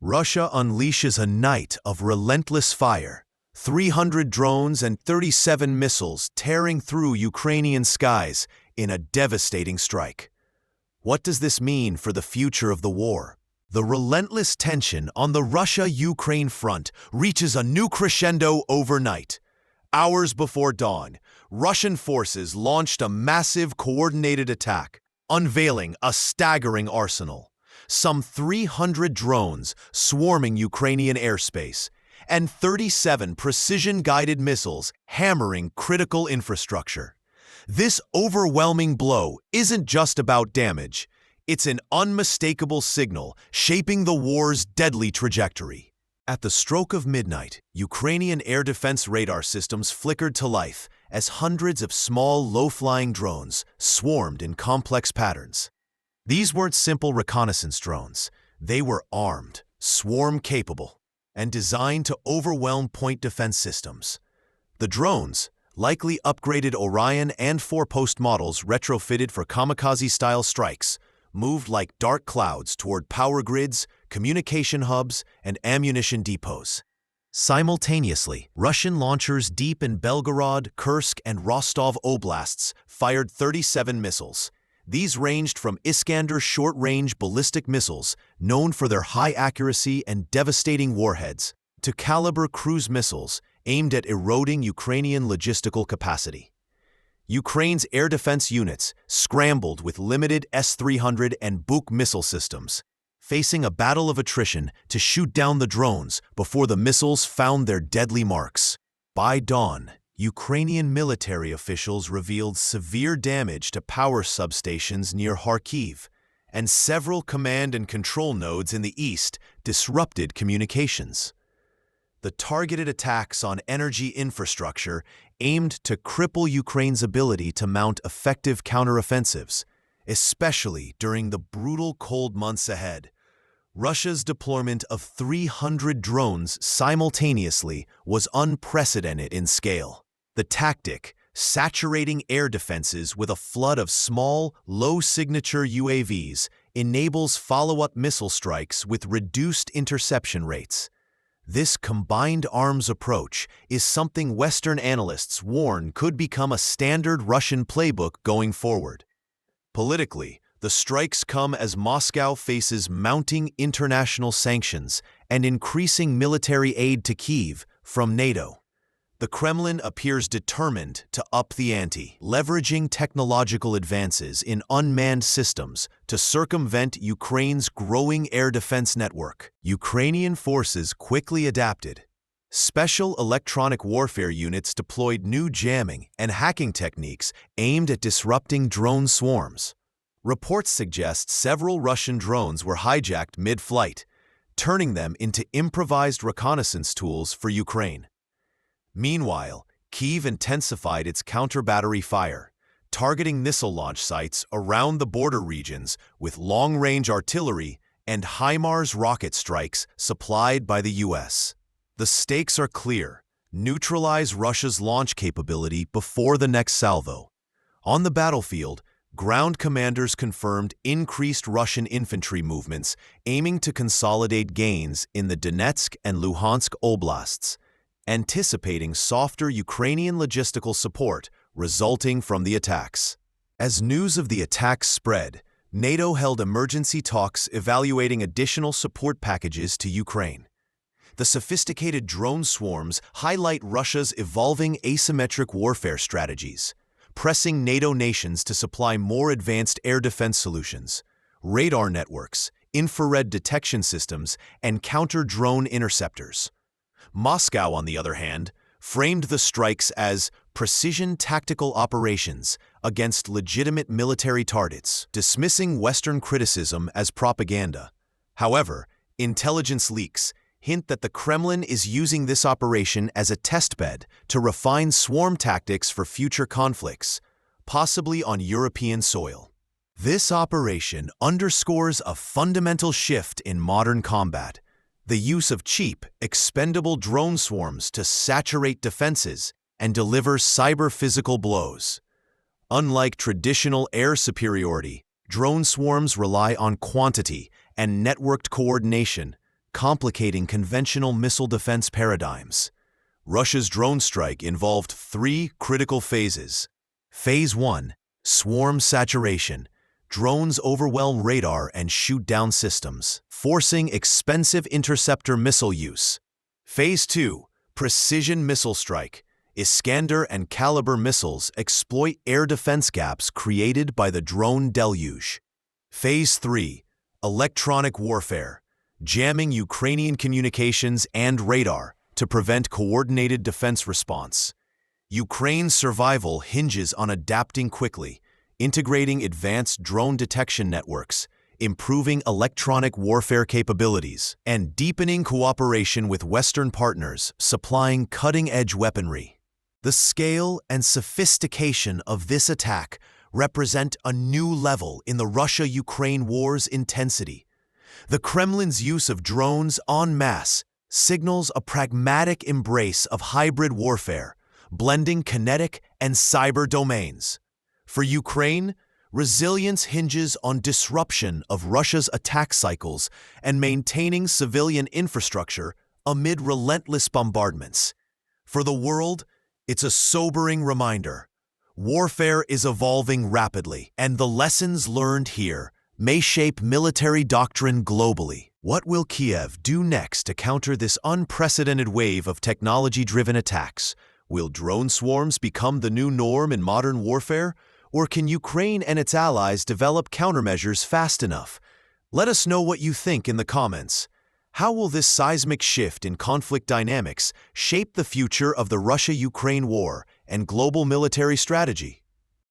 Russia unleashes a night of relentless fire. 300 drones and 37 missiles tearing through Ukrainian skies in a devastating strike. What does this mean for the future of the war? The relentless tension on the Russia-Ukraine front reaches a new crescendo overnight. Hours before dawn, Russian forces launched a massive coordinated attack, unveiling a staggering arsenal. Some 300 drones swarming Ukrainian airspace, and 37 precision-guided missiles hammering critical infrastructure. This overwhelming blow isn't just about damage, it's an unmistakable signal shaping the war's deadly trajectory. At the stroke of midnight, Ukrainian air defense radar systems flickered to life as hundreds of small, low-flying drones swarmed in complex patterns. These weren't simple reconnaissance drones. They were armed, swarm-capable, and designed to overwhelm point defense systems. The drones, likely upgraded Orion and four-post models retrofitted for kamikaze-style strikes, moved like dark clouds toward power grids, communication hubs, and ammunition depots. Simultaneously, Russian launchers deep in Belgorod, Kursk, and Rostov oblasts fired 37 missiles. These ranged from Iskander short-range ballistic missiles, known for their high accuracy and devastating warheads, to Caliber cruise missiles aimed at eroding Ukrainian logistical capacity. Ukraine's air defense units scrambled with limited S-300 and Buk missile systems, facing a battle of attrition to shoot down the drones before the missiles found their deadly marks. By dawn, Ukrainian military officials revealed severe damage to power substations near Kharkiv, and several command and control nodes in the east disrupted communications. The targeted attacks on energy infrastructure aimed to cripple Ukraine's ability to mount effective counteroffensives, especially during the brutal cold months ahead. Russia's deployment of 300 drones simultaneously was unprecedented in scale. The tactic, saturating air defenses with a flood of small, low-signature UAVs, enables follow-up missile strikes with reduced interception rates. This combined arms approach is something Western analysts warn could become a standard Russian playbook going forward. Politically, the strikes come as Moscow faces mounting international sanctions and increasing military aid to Kyiv from NATO. The Kremlin appears determined to up the ante, leveraging technological advances in unmanned systems to circumvent Ukraine's growing air defense network. Ukrainian forces quickly adapted. Special electronic warfare units deployed new jamming and hacking techniques aimed at disrupting drone swarms. Reports suggest several Russian drones were hijacked mid-flight, turning them into improvised reconnaissance tools for Ukraine. Meanwhile, Kyiv intensified its counter-battery fire, targeting missile launch sites around the border regions with long-range artillery and HIMARS rocket strikes supplied by the U.S. The stakes are clear: neutralize Russia's launch capability before the next salvo. On the battlefield, ground commanders confirmed increased Russian infantry movements aiming to consolidate gains in the Donetsk and Luhansk oblasts, anticipating softer Ukrainian logistical support resulting from the attacks. As news of the attacks spread, NATO held emergency talks evaluating additional support packages to Ukraine. The sophisticated drone swarms highlight Russia's evolving asymmetric warfare strategies, pressing NATO nations to supply more advanced air defense solutions, radar networks, infrared detection systems, and counter-drone interceptors. Moscow, on the other hand, framed the strikes as precision tactical operations against legitimate military targets, dismissing Western criticism as propaganda. However, intelligence leaks hint that the Kremlin is using this operation as a testbed to refine swarm tactics for future conflicts, possibly on European soil. This operation underscores a fundamental shift in modern combat: the use of cheap, expendable drone swarms to saturate defenses and deliver cyber-physical blows. Unlike traditional air superiority, drone swarms rely on quantity and networked coordination, complicating conventional missile defense paradigms. Russia's drone strike involved 3 critical phases. Phase 1, swarm saturation. Drones overwhelm radar and shoot down systems, forcing expensive interceptor missile use. Phase 2, precision missile strike. Iskander and Caliber missiles exploit air defense gaps created by the drone deluge. Phase 3, electronic warfare. Jamming Ukrainian communications and radar to prevent coordinated defense response. Ukraine's survival hinges on adapting quickly, integrating advanced drone detection networks, improving electronic warfare capabilities, and deepening cooperation with Western partners supplying cutting-edge weaponry. The scale and sophistication of this attack represent a new level in the Russia-Ukraine war's intensity. The Kremlin's use of drones en masse signals a pragmatic embrace of hybrid warfare, blending kinetic and cyber domains. For Ukraine, resilience hinges on disruption of Russia's attack cycles and maintaining civilian infrastructure amid relentless bombardments. For the world, it's a sobering reminder. Warfare is evolving rapidly, and the lessons learned here may shape military doctrine globally. What will Kiev do next to counter this unprecedented wave of technology-driven attacks? Will drone swarms become the new norm in modern warfare? Or can Ukraine and its allies develop countermeasures fast enough? Let us know what you think in the comments. How will this seismic shift in conflict dynamics shape the future of the Russia-Ukraine war and global military strategy?